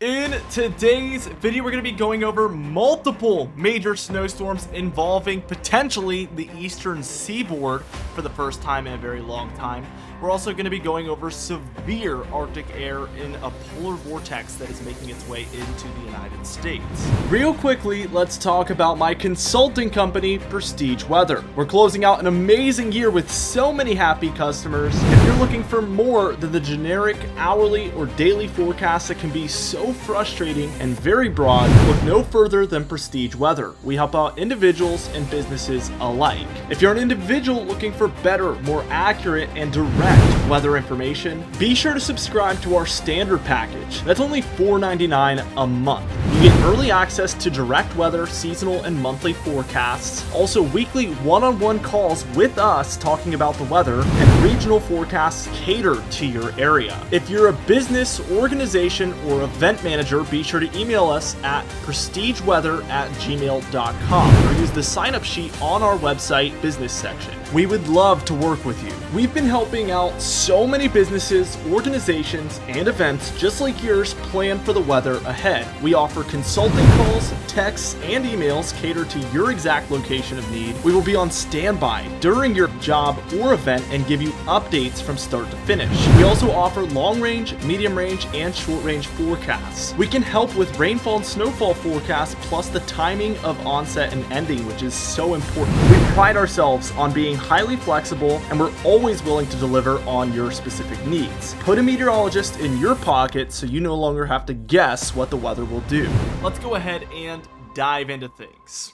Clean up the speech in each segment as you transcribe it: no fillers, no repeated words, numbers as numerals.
In today's video, we're going to be going over multiple major snowstorms involving potentially the eastern seaboard for the first time in a very long time. We're also going to be going over severe Arctic air in a polar vortex that is making its way into the United States. Real quickly, let's talk about my consulting company, Prestige Weather. We're closing out an amazing year with so many happy customers. If you're looking for more than the generic hourly or daily forecast that can be so frustrating and very broad, look no further than Prestige Weather. We help out individuals and businesses alike. If you're an individual looking for better, more accurate, and direct weather information, be sure to subscribe to our standard package. That's only $4.99 a month. You get early access to direct weather, seasonal, and monthly forecasts, also weekly one-on-one calls with us talking about the weather, and regional forecasts catered to your area. If you're a business, organization, or event manager, be sure to email us at prestigeweather@gmail.com or use the sign-up sheet on our website business section. We would love to work with you. We've been helping out so many businesses, organizations, and events just like yours plan for the weather ahead. We offer consulting calls, texts, and emails catered to your exact location of need. We will be on standby during your job or event and give you updates from start to finish. We also offer long range, medium range, and short range forecasts. We can help with rainfall and snowfall forecasts, plus the timing of onset and ending, which is so important. We pride ourselves on being highly flexible, and we're always willing to deliver on your specific needs. Put a meteorologist in your pocket so you no longer have to guess what the weather will do. Let's go ahead and dive into things.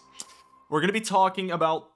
We're going to be talking about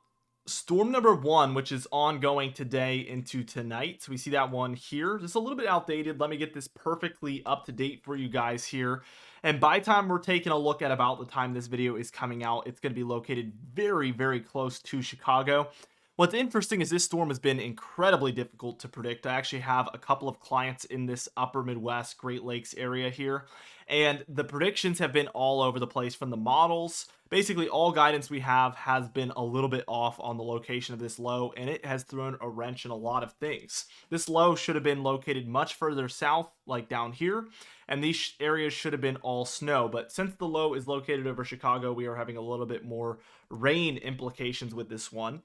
storm number 1, which is ongoing today into tonight. So we see that one here. Just a little bit outdated. Let me get this perfectly up to date for you guys here. And by the time we're taking a look at about the time this video is coming out, it's going to be located very, very close to Chicago. What's interesting is this storm has been incredibly difficult to predict. I actually have a couple of clients in this upper Midwest Great Lakes area here, and the predictions have been all over the place from the models. Basically, all guidance we have has been a little bit off on the location of this low, and it has thrown a wrench in a lot of things. This low should have been located much further south, like down here, and these areas should have been all snow. But since the low is located over Chicago, we are having a little bit more rain implications with this one.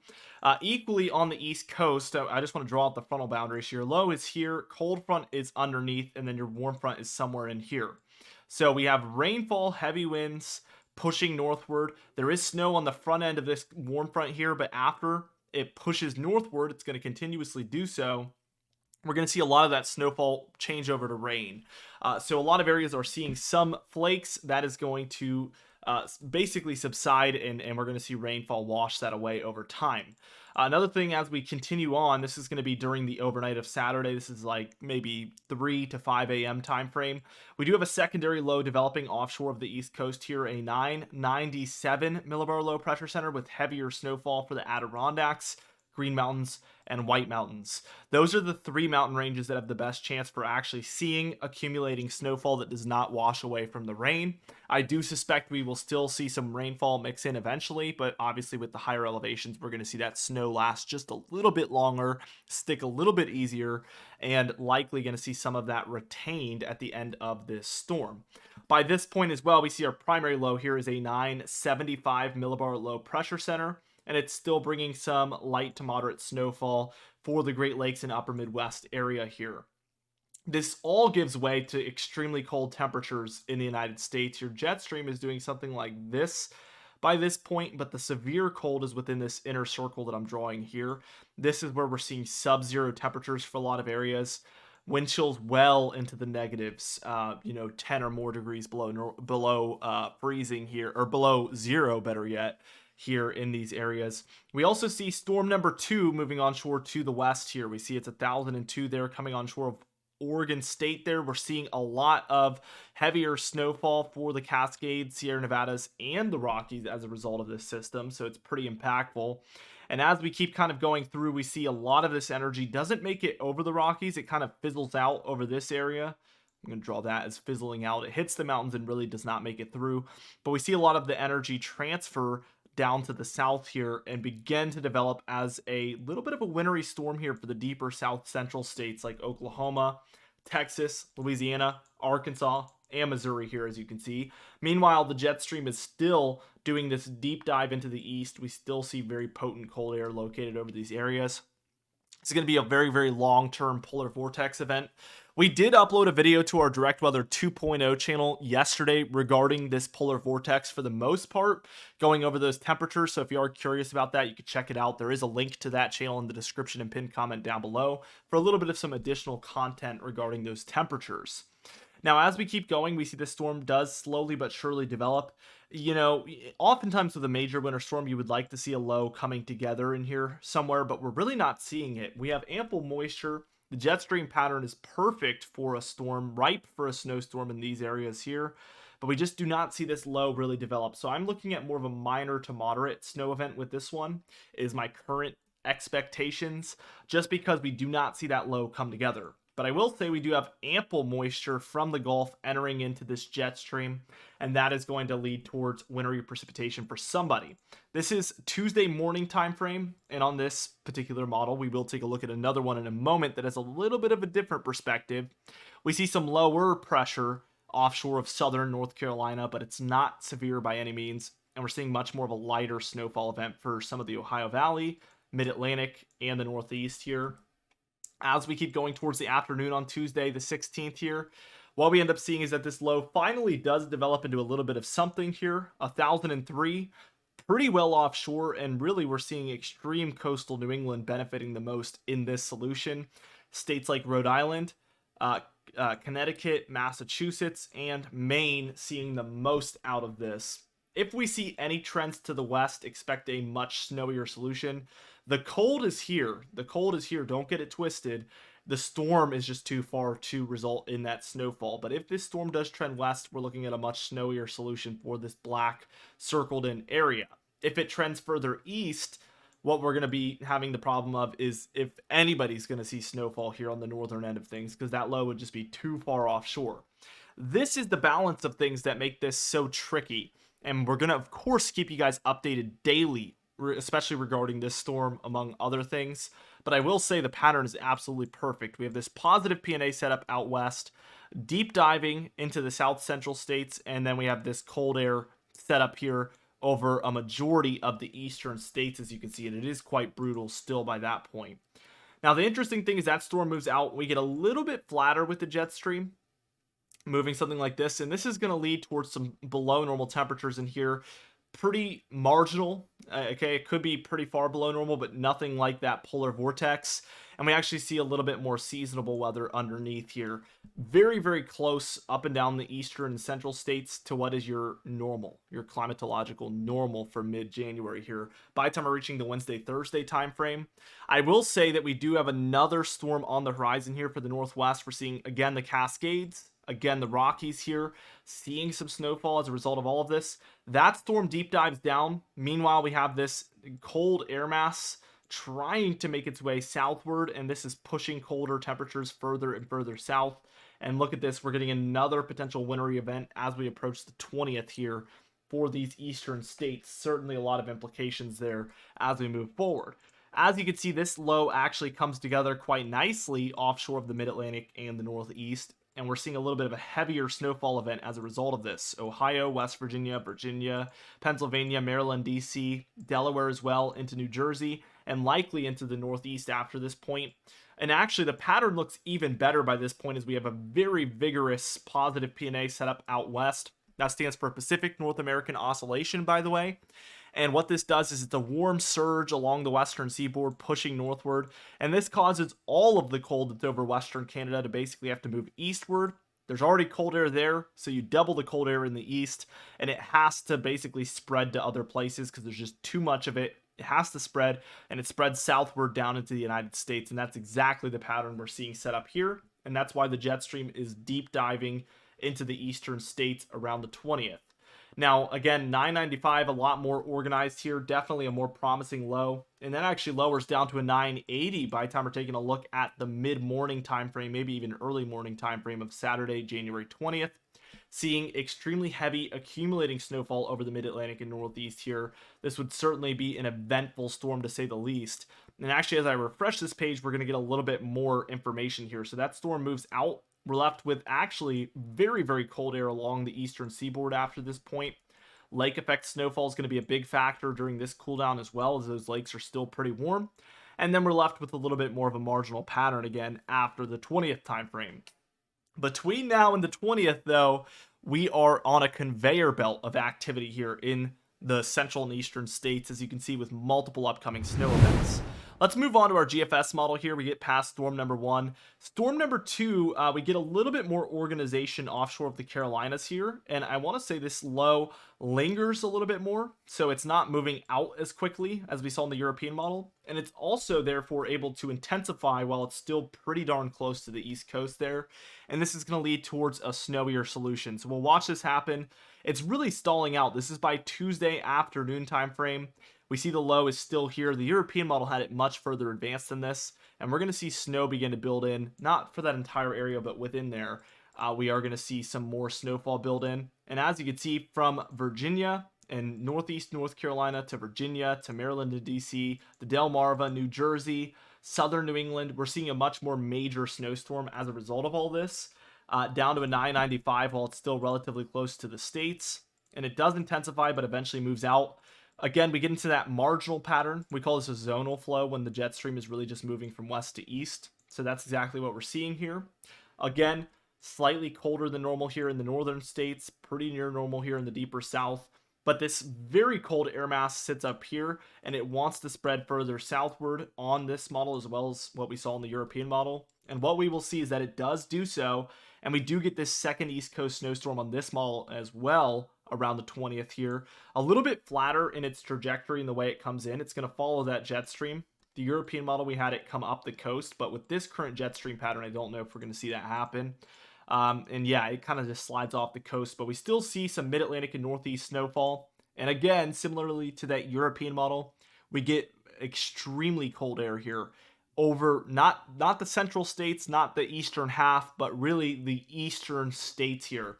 Equally on the East Coast, I just want to draw out the frontal boundaries here. Low is here, cold front is underneath, and then your warm front is somewhere in here. So we have rainfall, heavy winds pushing northward. There is snow on the front end of this warm front here, but after it pushes northward, it's going to continuously do so. We're going to see a lot of that snowfall change over to rain. So a lot of areas are seeing some flakes. That is going to basically subside, and we're going to see rainfall wash that away over time. Another thing, as we continue on, this is going to be during the overnight of Saturday. This is like maybe 3 to 5 a.m. time frame. We do have a secondary low developing offshore of the East Coast here, a 997 millibar low pressure center with heavier snowfall for the Adirondacks, Green Mountains, and White Mountains. Those are the 3 mountain ranges that have the best chance for actually seeing accumulating snowfall that does not wash away from the rain. I do suspect we will still see some rainfall mix in eventually, but obviously with the higher elevations, we're going to see that snow last just a little bit longer, stick a little bit easier, and likely going to see some of that retained at the end of this storm. By this point as well, we see our primary low here is a 975 millibar low pressure center, and it's still bringing some light to moderate snowfall for the Great Lakes and upper Midwest area here. This all gives way to extremely cold temperatures in the United States. Your jet stream is doing something like this by this point, but the severe cold is within this inner circle that I'm drawing here. This is where we're seeing sub-zero temperatures for a lot of areas. Wind chills well into the negatives, 10 or more degrees below freezing here, or below zero, better yet, here in these areas. We also see storm number 2 moving onshore to the west here. We see it's 1,002 there coming onshore of Oregon State there. We're seeing a lot of heavier snowfall for the Cascades, Sierra Nevadas, and the Rockies as a result of this system, so it's pretty impactful. And as we keep kind of going through, we see a lot of this energy doesn't make it over the Rockies. It kind of fizzles out over this area. I'm going to draw that as fizzling out. It hits the mountains and really does not make it through. But we see a lot of the energy transfer down to the south here and begin to develop as a little bit of a wintry storm here for the deeper south central states like Oklahoma, Texas, Louisiana, Arkansas, and Missouri here, as you can see. Meanwhile, the jet stream is still doing this deep dive into the east. We still see very potent cold air located over these areas. It's going to be a very, very long-term polar vortex event. We did upload a video to our Direct Weather 2.0 channel yesterday regarding this polar vortex for the most part, going over those temperatures. So if you are curious about that, you can check it out. There is a link to that channel in the description and pinned comment down below for a little bit of some additional content regarding those temperatures. Now, as we keep going, we see the storm does slowly but surely develop. You know, oftentimes with a major winter storm, you would like to see a low coming together in here somewhere, but we're really not seeing it. We have ample moisture. The jet stream pattern is perfect for a storm, ripe for a snowstorm in these areas here, but we just do not see this low really develop. So I'm looking at more of a minor to moderate snow event with this one, is my current expectations, just because we do not see that low come together. But I will say we do have ample moisture from the Gulf entering into this jet stream, and that is going to lead towards wintry precipitation for somebody. This is Tuesday morning time frame, and on this particular model, we will take a look at another one in a moment that has a little bit of a different perspective. We see some lower pressure offshore of southern North Carolina, but it's not severe by any means, and we're seeing much more of a lighter snowfall event for some of the Ohio Valley, Mid-Atlantic, and the Northeast here. As we keep going towards the afternoon on Tuesday, the 16th here, what we end up seeing is that this low finally does develop into a little bit of something here. 1,003, pretty well offshore, and really we're seeing extreme coastal New England benefiting the most in this solution. States like Rhode Island, Connecticut, Massachusetts, and Maine seeing the most out of this. If we see any trends to the west, expect a much snowier solution. The cold is here. The cold is here. Don't get it twisted. The storm is just too far to result in that snowfall. But if this storm does trend west, we're looking at a much snowier solution for this black circled in area. If it trends further east, what we're going to be having the problem of is if anybody's going to see snowfall here on the northern end of things, because that low would just be too far offshore. This is the balance of things that make this so tricky. And we're going to, of course, keep you guys updated daily, especially regarding this storm, among other things. But I will say the pattern is absolutely perfect. We have this positive P&A setup out west, deep diving into the south central states, and then we have this cold air setup here over a majority of the eastern states, as you can see, and it is quite brutal still by that point. Now, the interesting thing is that storm moves out. We get a little bit flatter with the jet stream, moving something like this, and this is going to lead towards some below normal temperatures in here. Pretty marginal, okay, it could be pretty far below normal, but nothing like that polar vortex. And we actually see a little bit more seasonable weather underneath here. Very, very close up and down the eastern and central states to what is your normal, your climatological normal for mid-January here by the time we're reaching the Wednesday, Thursday time frame. I will say that we do have another storm on the horizon here for the Northwest. We're seeing, again, the Cascades. Again, the Rockies here, seeing some snowfall as a result of all of this. That storm deep dives down. Meanwhile, we have this cold air mass trying to make its way southward, and this is pushing colder temperatures further and further south. And look at this, we're getting another potential wintry event as we approach the 20th here for these eastern states. Certainly a lot of implications there as we move forward. As you can see, this low actually comes together quite nicely offshore of the Mid-Atlantic and the Northeast. And we're seeing a little bit of a heavier snowfall event as a result of this. Ohio, West Virginia, Virginia, Pennsylvania, Maryland, D.C., Delaware as well, into New Jersey, and likely into the Northeast after this point. And actually, the pattern looks even better by this point as we have a very vigorous positive P&A setup out west. That stands for Pacific North American Oscillation, by the way. And what this does is it's a warm surge along the western seaboard pushing northward. And this causes all of the cold that's over western Canada to basically have to move eastward. There's already cold air there, so you double the cold air in the east. And it has to basically spread to other places because there's just too much of it. It has to spread, and it spreads southward down into the United States. And that's exactly the pattern we're seeing set up here. And that's why the jet stream is deep diving into the eastern states around the 20th. Now, again, 995, a lot more organized here. Definitely a more promising low. And that actually lowers down to a 980 by the time we're taking a look at the mid-morning time frame, maybe even early morning time frame of Saturday, January 20th. Seeing extremely heavy accumulating snowfall over the Mid-Atlantic and Northeast here. This would certainly be an eventful storm to say the least. And actually, as I refresh this page, we're going to get a little bit more information here. So that storm moves out we're left with actually very, very cold air along the eastern seaboard after this point. Lake effect snowfall is going to be a big factor during this cooldown as well, as those lakes are still pretty warm. And then we're left with a little bit more of a marginal pattern again after the 20th time frame. Between now and the 20th, though, we are on a conveyor belt of activity here in the central and eastern states, as you can see, with multiple upcoming snow events. Let's move on to our GFS model here. We get past storm number 1. Storm number 2, we get a little bit more organization offshore of the Carolinas here. And I want to say this low lingers a little bit more. So it's not moving out as quickly as we saw in the European model. And it's also therefore able to intensify while it's still pretty darn close to the East Coast there. And this is going to lead towards a snowier solution. So we'll watch this happen. It's really stalling out. This is by Tuesday afternoon time frame. We see the low is still here. The European model had it much further advanced than this, and we're going to see snow begin to build in, not for that entire area, but within there. We are going to see some more snowfall build in. And as you can see, from Virginia and northeast North Carolina to Virginia to Maryland to DC, the Delmarva, New Jersey, southern New England, we're seeing a much more major snowstorm as a result of all this, down to a 995 while it's still relatively close to the states. And it does intensify, but eventually moves out. Again, we get into that marginal pattern. We call this a zonal flow when the jet stream is really just moving from west to east. So that's exactly what we're seeing here. Again, slightly colder than normal here in the northern states, pretty near normal here in the deeper south. But this very cold air mass sits up here, and it wants to spread further southward on this model as well as what we saw in the European model. And what we will see is that it does do so, and we do get this second East Coast snowstorm on this model as well around the 20th here. A little bit flatter in its trajectory and the way it comes in. It's going to follow that jet stream. The European model, we had it come up the coast, but with this current jet stream pattern, I don't know if we're going to see that happen. And yeah, it kind of just slides off the coast, but we still see some mid-Atlantic and northeast snowfall. And again, similarly to that European model, we get extremely cold air here over not the central states, not the eastern half, but really the eastern states here.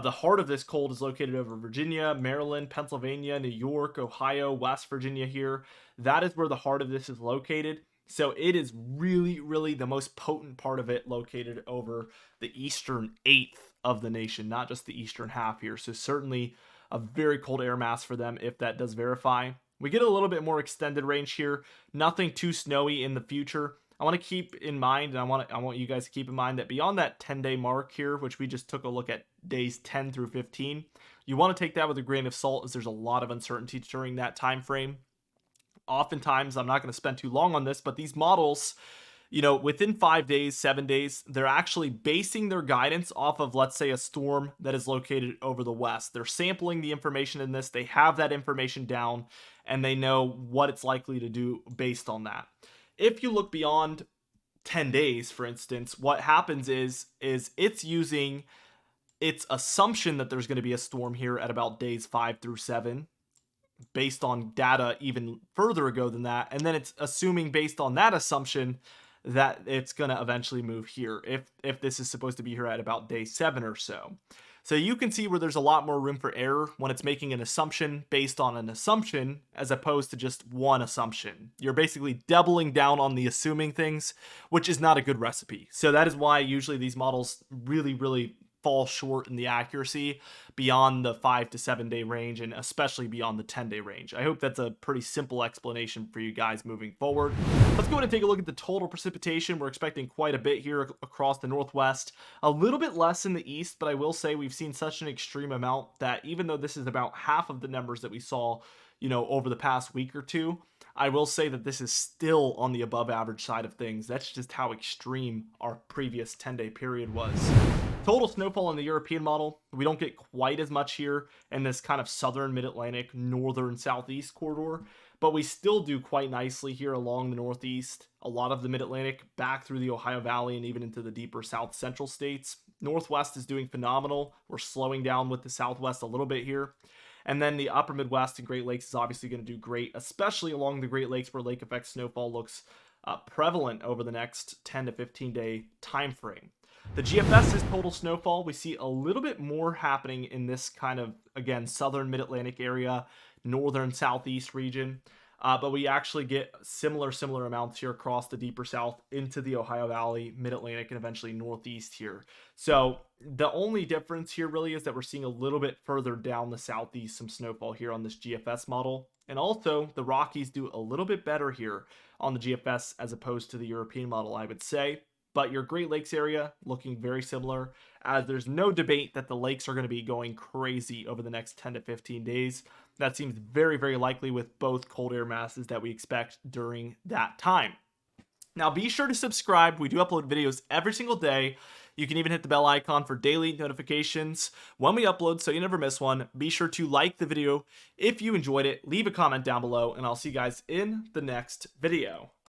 The heart of this cold is located over Virginia, Maryland, Pennsylvania, New York, Ohio, West Virginia here. That is where the heart of this is located. So it is really, really the most potent part of it located over the eastern eighth of the nation, not just the eastern half here. So certainly a very cold air mass for them if that does verify. We get a little bit more extended range here. Nothing too snowy in the future. I want to keep in mind, and I want you guys to keep in mind that beyond that 10-day mark here, which we just took a look at days 10 through 15, you want to take that with a grain of salt, as there's a lot of uncertainty during that time frame. Oftentimes, I'm not going to spend too long on this, but these models, you know, within 5 days, 7 days, they're actually basing their guidance off of, let's say, a storm that is located over the west. They're sampling the information in this. They have that information down, and they know what it's likely to do based on that. If you look beyond 10 days, for instance, what happens is it's using its assumption that there's going to be a storm here at about days 5 through 7, based on data even further ago than that. And then it's assuming based on that assumption that it's going to eventually move here if this is supposed to be here at about day 7 or so. So you can see where there's a lot more room for error when it's making an assumption based on an assumption as opposed to just one assumption. You're basically doubling down on the assuming things, which is not a good recipe. So that is why usually these models really, really fall short in the accuracy beyond the 5 to 7 day range, and especially beyond the 10-day range. I hope that's a pretty simple explanation for you guys moving forward. Let's go ahead and take a look at the total precipitation. We're expecting quite a bit here across the Northwest, a little bit less in the East, but I will say we've seen such an extreme amount that even though this is about half of the numbers that we saw, you know, over the past week or two, I will say that this is still on the above average side of things. That's just how extreme our previous 10-day period was. Total snowfall in the European model, we don't get quite as much here in this kind of southern mid-Atlantic, northern southeast corridor, but we still do quite nicely here along the northeast, a lot of the mid-Atlantic, back through the Ohio Valley and even into the deeper south central states. Northwest is doing phenomenal. We're slowing down with the southwest a little bit here. And then the upper Midwest and Great Lakes is obviously going to do great, especially along the Great Lakes where lake effect snowfall looks prevalent over the next 10 to 15 day time frame. The GFS is total snowfall. We see a little bit more happening in this kind of, again, southern mid-Atlantic area, northern southeast region. but we actually get similar amounts here across the deeper south into the Ohio Valley, Mid-Atlantic, and eventually Northeast here. So the only difference here really is that we're seeing a little bit further down the southeast some snowfall here on this GFS model. And also the Rockies do a little bit better here on the GFS as opposed to the European model, I would say. But your Great Lakes area looking very similar, as there's no debate that the lakes are going to be going crazy over the next 10 to 15 days. That seems very likely with both cold air masses that we expect during that time. Now be sure to subscribe. We do upload videos every single day. You can even hit the bell icon for daily notifications when we upload so you never miss one. Be sure to like the video if you enjoyed it. Leave a comment down below, and I'll see you guys in the next video.